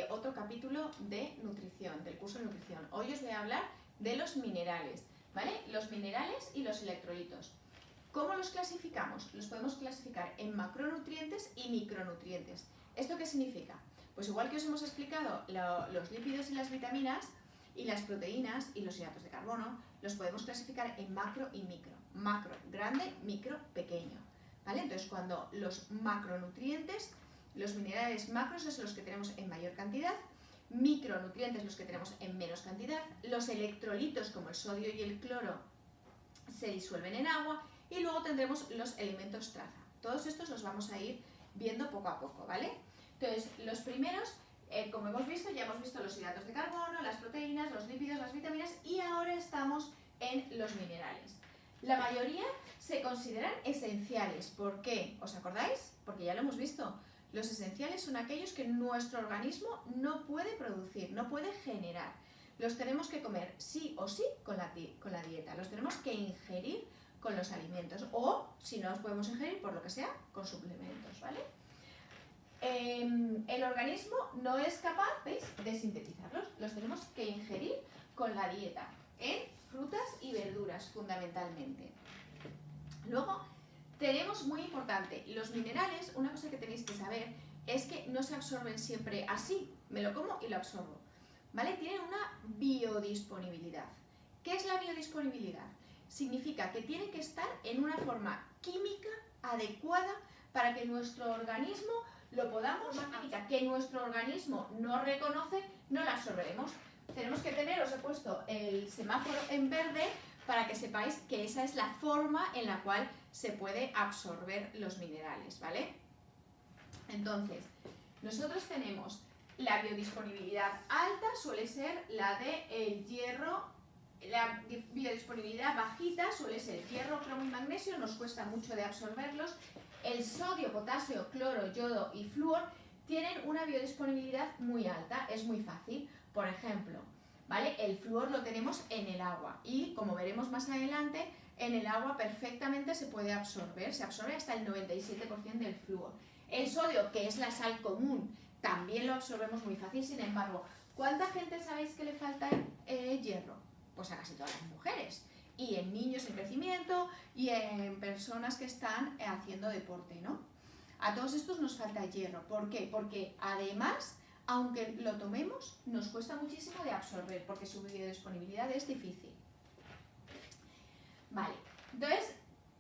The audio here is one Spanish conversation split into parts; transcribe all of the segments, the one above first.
otro capítulo de nutrición, del curso de nutrición. Hoy os voy a hablar de los minerales, ¿vale? Los minerales y los electrolitos. ¿Cómo los clasificamos? Los podemos clasificar en macronutrientes y micronutrientes. ¿Esto qué significa? Pues igual que os hemos explicado los lípidos y las vitaminas y las proteínas y los hidratos de carbono, los podemos clasificar en macro y micro. Macro, grande, micro, pequeño, ¿vale? Entonces, cuando los macronutrientes, los minerales macros son los que tenemos en mayor cantidad, micronutrientes los que tenemos en menos cantidad, los electrolitos como el sodio y el cloro se disuelven en agua y luego tendremos los elementos traza. Todos estos los vamos a ir viendo poco a poco, ¿vale? Entonces, los primeros, como hemos visto, ya hemos visto los hidratos de carbono, las proteínas, los lípidos, las vitaminas y ahora estamos en los minerales. La mayoría se consideran esenciales. ¿Por qué? ¿Os acordáis? Porque ya lo hemos visto. Los esenciales son aquellos que nuestro organismo no puede producir, no puede generar. Los tenemos que comer sí o sí con la dieta. Los tenemos que ingerir con los alimentos o, si no los podemos ingerir, por lo que sea, con suplementos, ¿vale? El organismo no es capaz, ¿veis?, de sintetizarlos. Los tenemos que ingerir con la dieta, en frutas y verduras fundamentalmente. Luego tenemos, muy importante, los minerales. Una cosa que tenéis que saber es que no se absorben siempre así, me lo como y lo absorbo, ¿vale? Tienen una biodisponibilidad. ¿Qué es la biodisponibilidad? Significa que tiene que estar en una forma química adecuada para que nuestro organismo lo podamos, significa que nuestro organismo no reconoce, no la absorberemos. Tenemos que tener, os he puesto el semáforo en verde para que sepáis que esa es la forma en la cual se puede absorber los minerales, ¿vale? Entonces, nosotros tenemos la biodisponibilidad alta, suele ser la de hierro. La biodisponibilidad bajita suele ser hierro, cromo y magnesio, nos cuesta mucho de absorberlos. El sodio, potasio, cloro, yodo y flúor tienen una biodisponibilidad muy alta, es muy fácil. Por ejemplo, ¿vale? El flúor lo tenemos en el agua y, como veremos más adelante, en el agua perfectamente se puede absorber, se absorbe hasta el 97% del flúor. El sodio, que es la sal común, también lo absorbemos muy fácil. Sin embargo, ¿cuánta gente sabéis que le falta hierro? Pues a casi todas las mujeres, y en niños en crecimiento y en personas que están haciendo deporte, ¿no? A todos estos nos falta hierro. ¿Por qué? Porque además, aunque lo tomemos, nos cuesta muchísimo de absorber, porque su biodisponibilidad es difícil. Vale, entonces,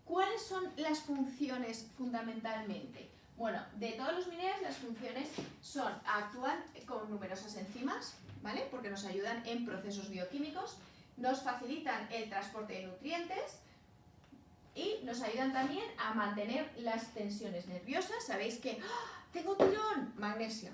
¿cuáles son las funciones fundamentalmente? Bueno, de todos los minerales las funciones son, actúan con numerosas enzimas, ¿vale? Porque nos ayudan en procesos bioquímicos, nos facilitan el transporte de nutrientes y nos ayudan también a mantener las tensiones nerviosas. Sabéis que tengo tirón, magnesio,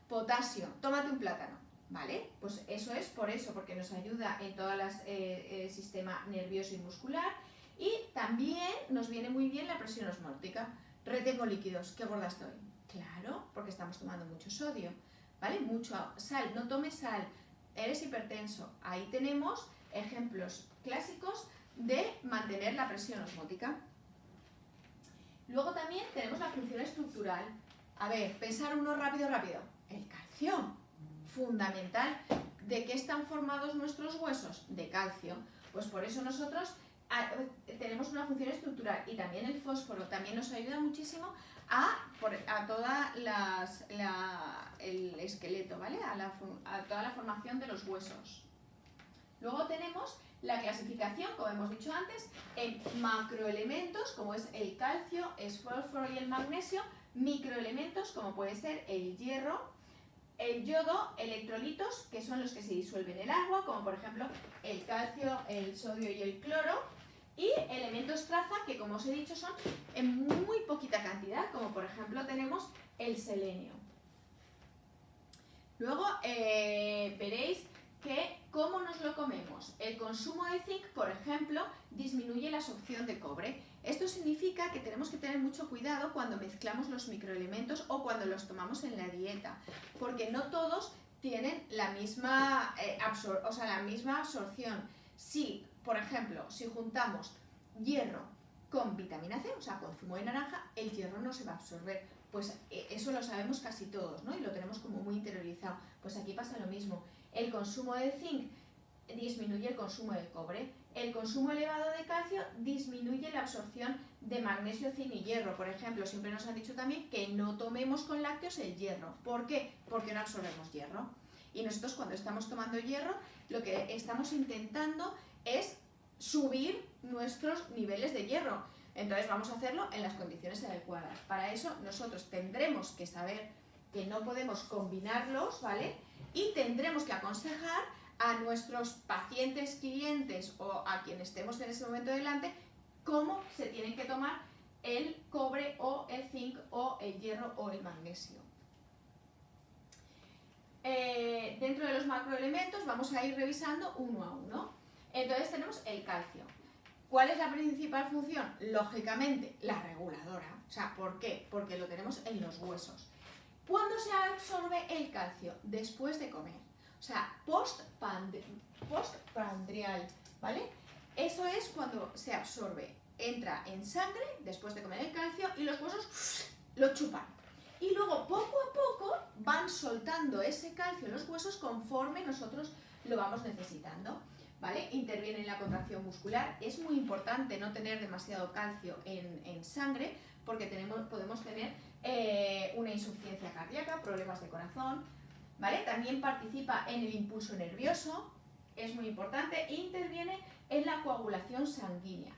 potasio, tómate un plátano, ¿vale? Pues eso es por eso, porque nos ayuda en todo el sistema nervioso y muscular y también nos viene muy bien la presión osmótica. Retengo líquidos, qué gorda estoy. Claro, porque estamos tomando mucho sodio, ¿vale? Mucho sal, no tomes sal. Eres hipertenso. Ahí tenemos ejemplos clásicos de mantener la presión osmótica. Luego también tenemos la función estructural. A ver, pensar uno rápido. El calcio, fundamental. ¿De qué están formados nuestros huesos? De calcio. Pues por eso nosotros tenemos una función estructural. Y también el fósforo también nos ayuda muchísimo a toda el esqueleto, ¿vale? A toda la formación de los huesos. Luego tenemos la clasificación, como hemos dicho antes, en macroelementos, como es el calcio, el fósforo y el magnesio, microelementos, como puede ser el hierro, el yodo, electrolitos, que son los que se disuelven en el agua, como por ejemplo el calcio, el sodio y el cloro, y elementos traza, que como os he dicho son en muy poquita cantidad, como por ejemplo tenemos el selenio. Luego veréis que cómo nos lo comemos. El consumo de zinc, por ejemplo, disminuye la absorción de cobre. Esto significa que tenemos que tener mucho cuidado cuando mezclamos los microelementos o cuando los tomamos en la dieta, porque no todos tienen la misma absorción. Si, por ejemplo, si juntamos hierro con vitamina C, o sea, con zumo de naranja, el hierro no se va a absorber. Pues eso lo sabemos casi todos, ¿no? Y lo tenemos como muy interiorizado. Pues aquí pasa lo mismo. El consumo de zinc disminuye el consumo de cobre. El consumo elevado de calcio disminuye la absorción de magnesio, zinc y hierro. Por ejemplo, siempre nos han dicho también que no tomemos con lácteos el hierro. ¿Por qué? Porque no absorbemos hierro. Y nosotros cuando estamos tomando hierro, lo que estamos intentando es subir nuestros niveles de hierro. Entonces vamos a hacerlo en las condiciones adecuadas. Para eso nosotros tendremos que saber que no podemos combinarlos, ¿vale? Y tendremos que aconsejar a nuestros pacientes, clientes o a quien estemos en ese momento delante cómo se tienen que tomar el cobre o el zinc o el hierro o el magnesio. Dentro de los macroelementos vamos a ir revisando uno a uno. Entonces tenemos el calcio. ¿Cuál es la principal función? Lógicamente, la reguladora. O sea, ¿por qué? Porque lo tenemos en los huesos. ¿Cuándo se absorbe el calcio? Después de comer. O sea, postprandial, ¿vale? Eso es cuando se absorbe. Entra en sangre después de comer el calcio y los huesos lo chupan. Y luego, poco a poco, van soltando ese calcio en los huesos conforme nosotros lo vamos necesitando. ¿Vale? Interviene en la contracción muscular. Es muy importante no tener demasiado calcio en sangre porque podemos tener una insuficiencia cardíaca, problemas de corazón, ¿vale? También participa en el impulso nervioso, es muy importante, e interviene en la coagulación sanguínea.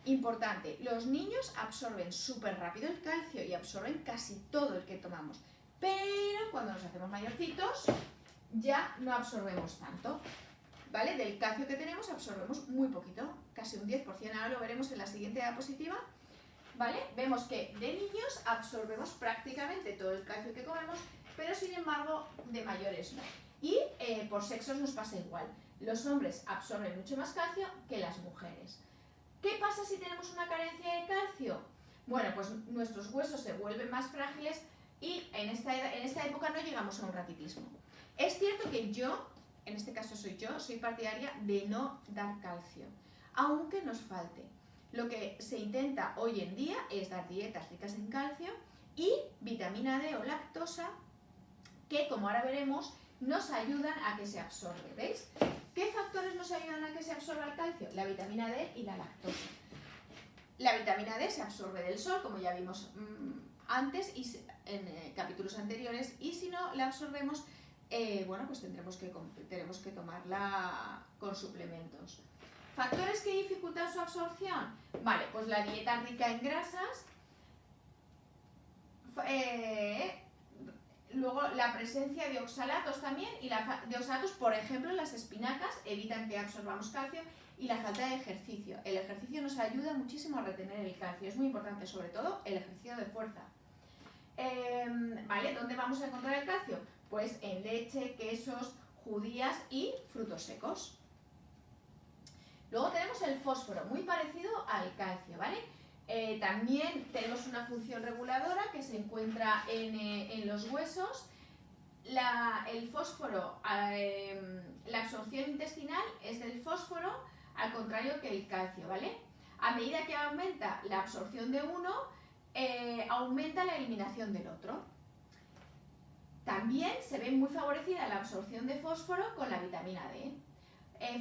Importante, los niños absorben súper rápido el calcio y absorben casi todo el que tomamos, pero cuando nos hacemos mayorcitos ya no absorbemos tanto. ¿Vale? Del calcio que tenemos absorbemos muy poquito, casi un 10%, ahora lo veremos en la siguiente diapositiva, ¿vale? Vemos que de niños absorbemos prácticamente todo el calcio que comemos, pero sin embargo de mayores no. Y por sexos nos pasa igual, los hombres absorben mucho más calcio que las mujeres. ¿Qué pasa si tenemos una carencia de calcio? Bueno, pues nuestros huesos se vuelven más frágiles y en esta época no llegamos a un raquitismo. Es cierto que en este caso soy partidaria de no dar calcio, aunque nos falte. Lo que se intenta hoy en día es dar dietas ricas en calcio y vitamina D o lactosa, que como ahora veremos, nos ayudan a que se absorbe. ¿Veis? ¿Qué factores nos ayudan a que se absorba el calcio? La vitamina D y la lactosa. La vitamina D se absorbe del sol, como ya vimos antes y en capítulos anteriores, y si no la absorbemos, bueno, pues tenemos que tomarla con suplementos. ¿Factores que dificultan su absorción? Vale, pues la dieta rica en grasas, luego la presencia de oxalatos también, y de oxalatos, por ejemplo, las espinacas evitan que absorbamos calcio, y la falta de ejercicio. El ejercicio nos ayuda muchísimo a retener el calcio, es muy importante, sobre todo el ejercicio de fuerza. ¿Vale? ¿Dónde vamos a encontrar el calcio? Pues en leche, quesos, judías y frutos secos. Luego tenemos el fósforo, muy parecido al calcio, ¿vale? También tenemos una función reguladora que se encuentra en los huesos. El fósforo, la absorción intestinal es del fósforo, al contrario que el calcio, ¿vale? A medida que aumenta la absorción de uno, aumenta la eliminación del otro. También se ve muy favorecida la absorción de fósforo con la vitamina D.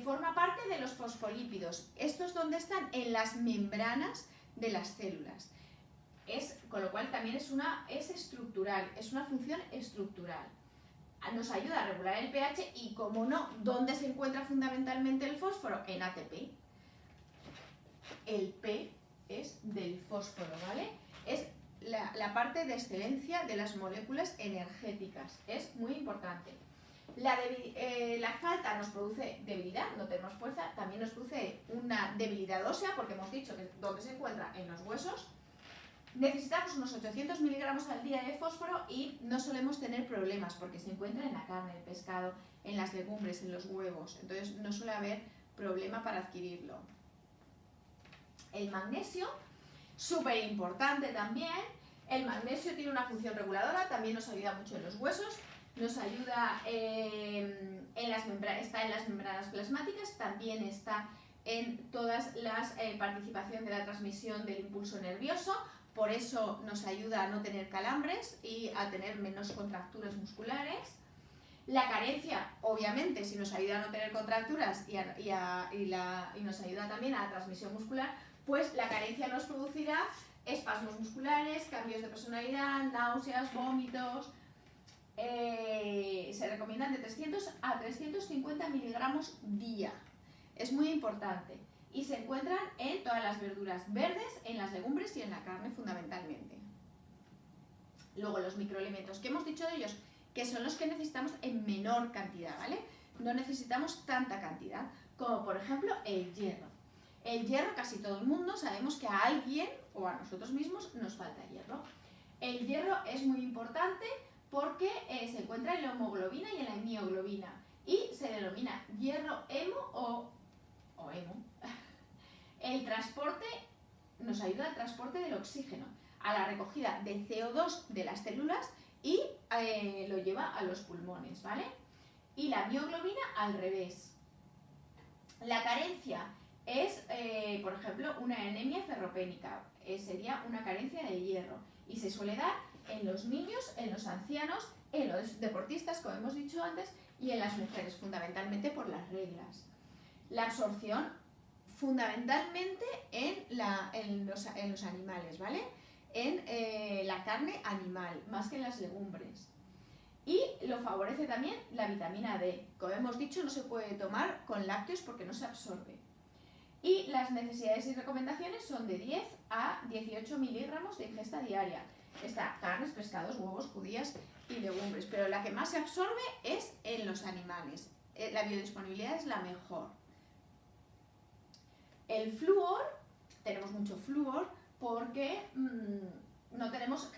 Forma parte de los fosfolípidos. ¿Estos dónde están? En las membranas de las células. Con lo cual también es estructural, es una función estructural. Nos ayuda a regular el pH y, como no, ¿dónde se encuentra fundamentalmente el fósforo? En ATP. El P es del fósforo, ¿vale? Es la parte de excelencia de las moléculas energéticas. Es muy importante. La falta nos produce debilidad, no tenemos fuerza, también nos produce una debilidad ósea, porque hemos dicho que donde se encuentra en los huesos. Necesitamos unos 800 miligramos al día de fósforo y no solemos tener problemas porque se encuentra en la carne, el pescado, en las legumbres, en los huevos. Entonces no suele haber problema para adquirirlo. El magnesio, súper importante también. El magnesio tiene una función reguladora, también nos ayuda mucho en los huesos. Nos ayuda está en las membranas plasmáticas, también está en todas las participación de la transmisión del impulso nervioso, por eso nos ayuda a no tener calambres y a tener menos contracturas musculares. La carencia, obviamente, si nos ayuda a no tener contracturas y nos ayuda también a la transmisión muscular, pues la carencia nos producirá espasmos musculares, cambios de personalidad, náuseas, vómitos. Se recomiendan de 300 a 350 miligramos día. Es muy importante. Y se encuentran en todas las verduras verdes, en las legumbres y en la carne fundamentalmente. Luego los microelementos, ¿qué hemos dicho de ellos? Que son los que necesitamos en menor cantidad, ¿vale? No necesitamos tanta cantidad, como por ejemplo el hierro. El hierro, casi todo el mundo sabemos que a alguien o a nosotros mismos nos falta hierro. El hierro es muy importante porque se encuentra en la hemoglobina y en la mioglobina y se denomina hierro hemo o hemo. El transporte nos ayuda al transporte del oxígeno, a la recogida de CO2 de las células y lo lleva a los pulmones, ¿vale? Y la mioglobina al revés. La carencia es, por ejemplo, una anemia ferropénica, sería una carencia de hierro y se suele dar en los niños, en los ancianos, en los deportistas, como hemos dicho antes, y en las mujeres, fundamentalmente por las reglas. La absorción, fundamentalmente en los animales, ¿vale? En la carne animal, más que en las legumbres. Y lo favorece también la vitamina D. Como hemos dicho, no se puede tomar con lácteos porque no se absorbe. Y las necesidades y recomendaciones son de 10 a 18 miligramos de ingesta diaria. Está carnes, pescados, huevos, judías y legumbres, pero la que más se absorbe es en los animales. La biodisponibilidad es la mejor. El flúor, tenemos mucho flúor porque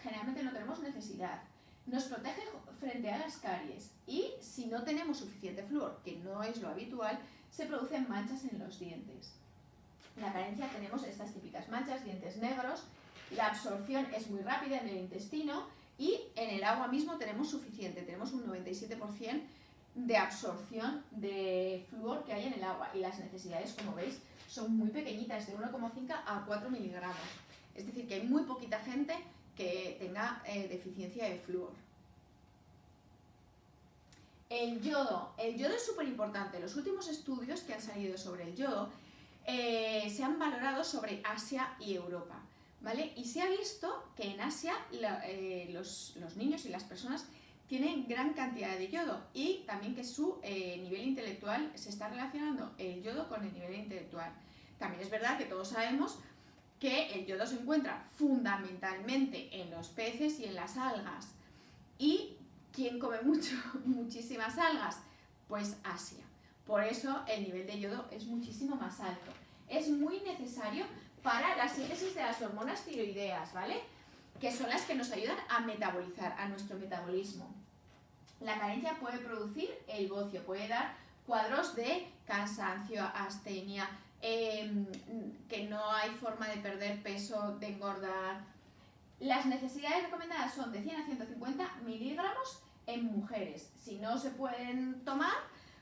generalmente no tenemos necesidad. Nos protege frente a las caries y si no tenemos suficiente flúor, que no es lo habitual, se producen manchas en los dientes. En la carencia tenemos estas típicas manchas, dientes negros, la absorción es muy rápida en el intestino y en el agua mismo tenemos suficiente, tenemos un 97% de absorción de flúor que hay en el agua y las necesidades, como veis, son muy pequeñitas, de 1,5 a 4 miligramos. Es decir, que hay muy poquita gente que tenga deficiencia de flúor. El yodo es súper importante. Los últimos estudios que han salido sobre el yodo se han valorado sobre Asia y Europa, ¿vale? Y se ha visto que en Asia los niños y las personas tienen gran cantidad de yodo y también que su nivel intelectual se está relacionando el yodo con el nivel intelectual. También es verdad que todos sabemos que el yodo se encuentra fundamentalmente en los peces y en las algas. ¿Y quién come muchísimas algas? Pues Asia. Por eso el nivel de yodo es muchísimo más alto. Es muy necesario para la síntesis de las hormonas tiroideas, ¿vale? Que son las que nos ayudan a metabolizar, a nuestro metabolismo. La carencia puede producir el bocio, puede dar cuadros de cansancio, astenia, que no hay forma de perder peso, de engordar. Las necesidades recomendadas son de 100 a 150 miligramos en mujeres. Si no se pueden tomar,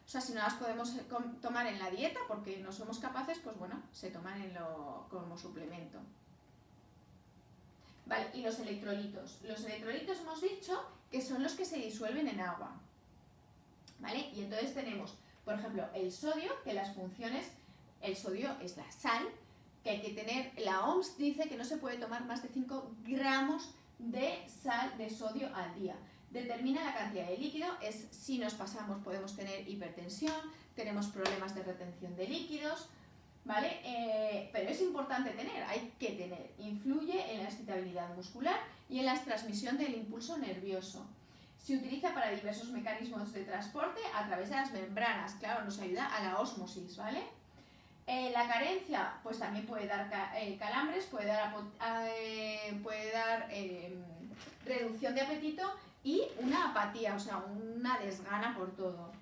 o sea, si no las podemos tomar en la dieta porque no somos capaces, pues bueno, se toman como suplemento. Vale, y los electrolitos. Los electrolitos hemos dicho que son los que se disuelven en agua. ¿Vale? Y entonces tenemos, por ejemplo, el sodio, que las funciones, el sodio es la sal, que hay que tener, la OMS dice que no se puede tomar más de 5 gramos de sal de sodio al día. Determina la cantidad de líquido, es si nos pasamos podemos tener hipertensión, tenemos problemas de retención de líquidos, ¿vale? Pero es importante tener, hay que tener. Influye en la excitabilidad muscular y en la transmisión del impulso nervioso. Se utiliza para diversos mecanismos de transporte a través de las membranas, claro, nos ayuda a la ósmosis, ¿vale? La carencia, pues también puede dar calambres, puede dar reducción de apetito y una apatía, o sea, una desgana por todo.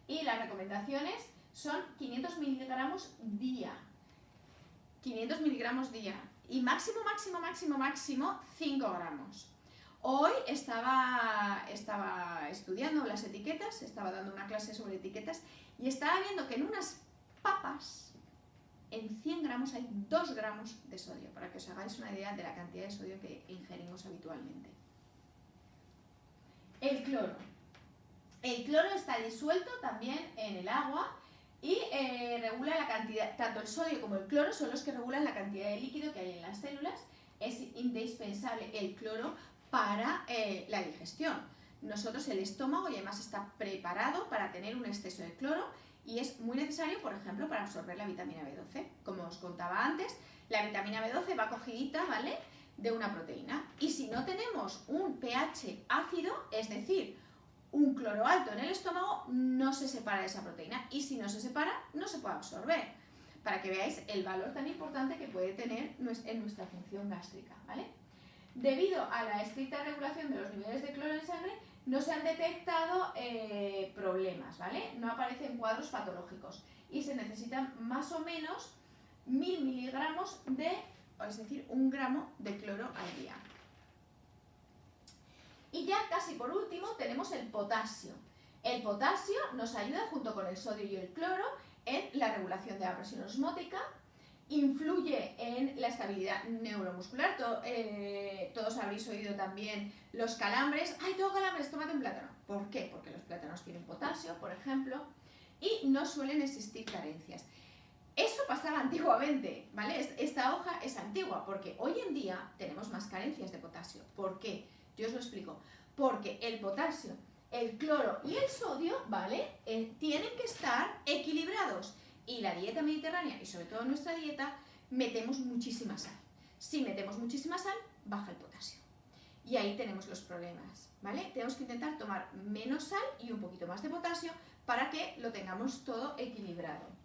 Y las recomendaciones son 500 miligramos día. 500 miligramos día. Y máximo 5 gramos. Hoy estaba estudiando las etiquetas, estaba dando una clase sobre etiquetas y estaba viendo que en unas papas, en 100 gramos hay 2 gramos de sodio, para que os hagáis una idea de la cantidad de sodio que ingerimos habitualmente. El cloro. El cloro está disuelto también en el agua y regula la cantidad, tanto el sodio como el cloro son los que regulan la cantidad de líquido que hay en las células. Es indispensable el cloro para la digestión. Nosotros, el estómago, y además está preparado para tener un exceso de cloro y es muy necesario, por ejemplo, para absorber la vitamina B12. Como os contaba antes, la vitamina B12 va cogidita, ¿vale?, de una proteína. Y si no tenemos un pH ácido, es decir, un cloro alto en el estómago, no se separa de esa proteína y si no se separa, no se puede absorber. Para que veáis el valor tan importante que puede tener en nuestra función gástrica, ¿vale? Debido a la estricta regulación de los niveles de cloro en sangre, no se han detectado problemas, ¿vale? No aparecen cuadros patológicos y se necesitan más o menos 1000 miligramos es decir, 1 gramo de cloro al día. Y ya casi por último tenemos el potasio. El potasio nos ayuda junto con el sodio y el cloro en la regulación de la presión osmótica, influye en la estabilidad neuromuscular. Todos habréis oído también los calambres. ¡Ay, tengo calambres! Tómate un plátano. ¿Por qué? Porque los plátanos tienen potasio, por ejemplo, y no suelen existir carencias. Eso pasaba antiguamente, ¿vale? Esta hoja es antigua porque hoy en día tenemos más carencias de potasio. ¿Por qué? Yo os lo explico. Porque el potasio, el cloro y el sodio, ¿vale?, tienen que estar equilibrados. Y la dieta mediterránea, y sobre todo en nuestra dieta, metemos muchísima sal. Si metemos muchísima sal, baja el potasio. Y ahí tenemos los problemas, ¿vale? Tenemos que intentar tomar menos sal y un poquito más de potasio para que lo tengamos todo equilibrado.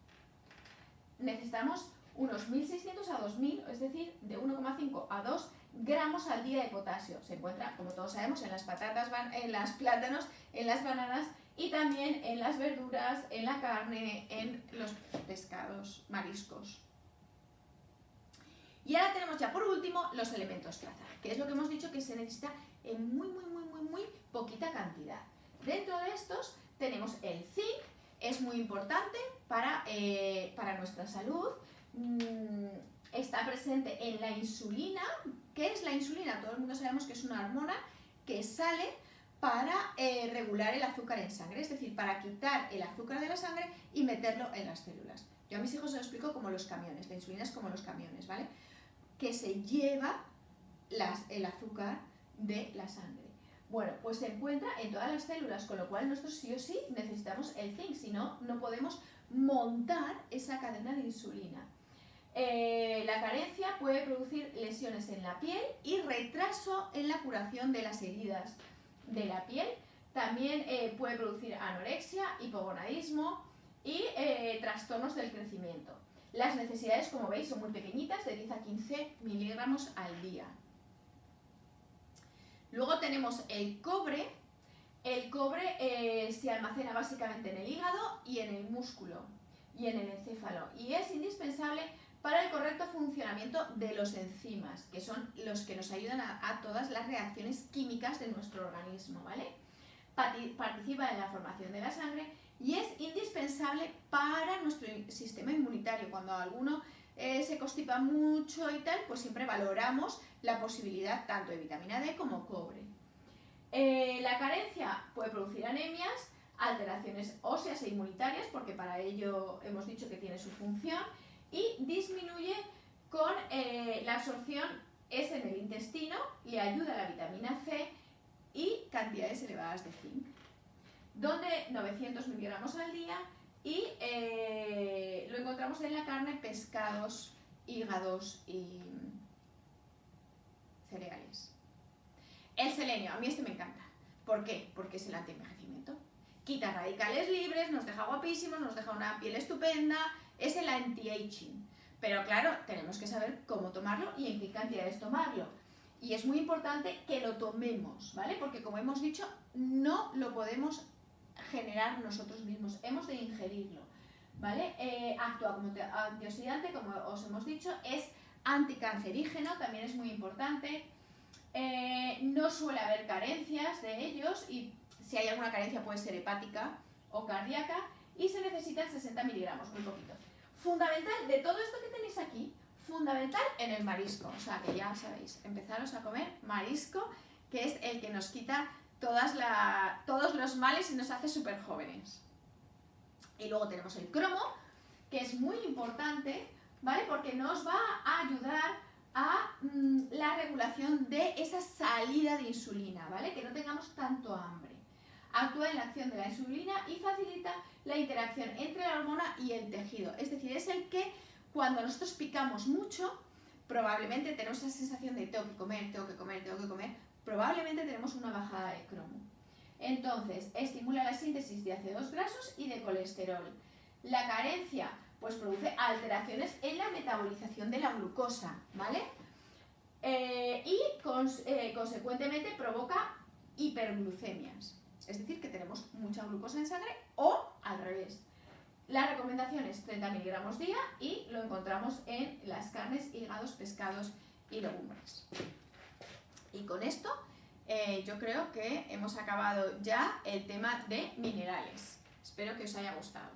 Necesitamos unos 1600 a 2000, es decir, de 1,5 a 2 gramos al día de potasio. Se encuentra, como todos sabemos, en las patatas, en los plátanos, en las bananas y también en las verduras, en la carne, en los pescados, mariscos. Y ahora tenemos ya por último los elementos traza, que es lo que hemos dicho que se necesita en muy poquita cantidad. Dentro de estos tenemos el zinc, es muy importante para nuestra salud. Está presente en la insulina. ¿Qué es la insulina? Todo el mundo sabemos que es una hormona que sale para regular el azúcar en sangre, es decir, para quitar el azúcar de la sangre y meterlo en las células. Yo a mis hijos se lo explico como los camiones, la insulina es como los camiones, ¿vale?, que se lleva el azúcar de la sangre. Bueno, pues se encuentra en todas las células, con lo cual nosotros sí o sí necesitamos el zinc, si no, no podemos montar esa cadena de insulina. La carencia puede producir lesiones en la piel y retraso en la curación de las heridas de la piel. También puede producir anorexia, hipogonadismo y trastornos del crecimiento. Las necesidades, como veis, son muy pequeñitas, de 10 a 15 miligramos al día. Luego tenemos el cobre. El cobre se almacena básicamente en el hígado y en el músculo y en el encéfalo y es indispensable para el correcto funcionamiento de los enzimas, que son los que nos ayudan a todas las reacciones químicas de nuestro organismo, ¿vale? Participa en la formación de la sangre y es indispensable para nuestro sistema inmunitario. Cuando alguno se constipa mucho y tal, pues siempre valoramos la posibilidad tanto de vitamina D como cobre. La carencia puede producir anemias, alteraciones óseas e inmunitarias, porque para ello hemos dicho que tiene su función, y disminuye con la absorción, es en el intestino, le ayuda la vitamina C y cantidades elevadas de zinc, donde 900 miligramos al día y lo encontramos en la carne, pescados, hígados y cereales. El selenio, a mí este me encanta. ¿Por qué? Porque es el antienvejecimiento. Quita radicales libres, nos deja guapísimos, nos deja una piel estupenda, es el anti-aging. Pero claro, tenemos que saber cómo tomarlo y en qué cantidades tomarlo. Y es muy importante que lo tomemos, ¿vale? Porque como hemos dicho, no lo podemos generar nosotros mismos, hemos de ingerirlo, ¿vale? Actúa como antioxidante, como os hemos dicho, es anticancerígeno, también es muy importante. No suele haber carencias de ellos y si hay alguna carencia puede ser hepática o cardíaca y se necesitan 60 miligramos, muy poquito. Fundamental de todo esto que tenéis aquí, fundamental en el marisco, o sea que ya sabéis, empezaros a comer marisco, que es el que nos quita todos los males y nos hace súper jóvenes. Y luego tenemos el cromo, que es muy importante, ¿vale? Porque nos va a ayudar a la regulación de esa salida de insulina, ¿vale? Que no tengamos tanto hambre. Actúa en la acción de la insulina y facilita la interacción entre la hormona y el tejido. Es decir, es el que cuando nosotros picamos mucho, probablemente tenemos esa sensación de tengo que comer, tengo que comer, tengo que comer, probablemente tenemos una bajada de cromo. Entonces, estimula la síntesis de ácidos grasos y de colesterol. La carencia, pues produce alteraciones en la metabolización de la glucosa, ¿vale? Y consecuentemente provoca hiperglucemias. Es decir, que tenemos mucha glucosa en sangre o al revés. La recomendación es 30 miligramos día y lo encontramos en las carnes, hígados, pescados y legumbres. Y con esto yo creo que hemos acabado ya el tema de minerales. Espero que os haya gustado.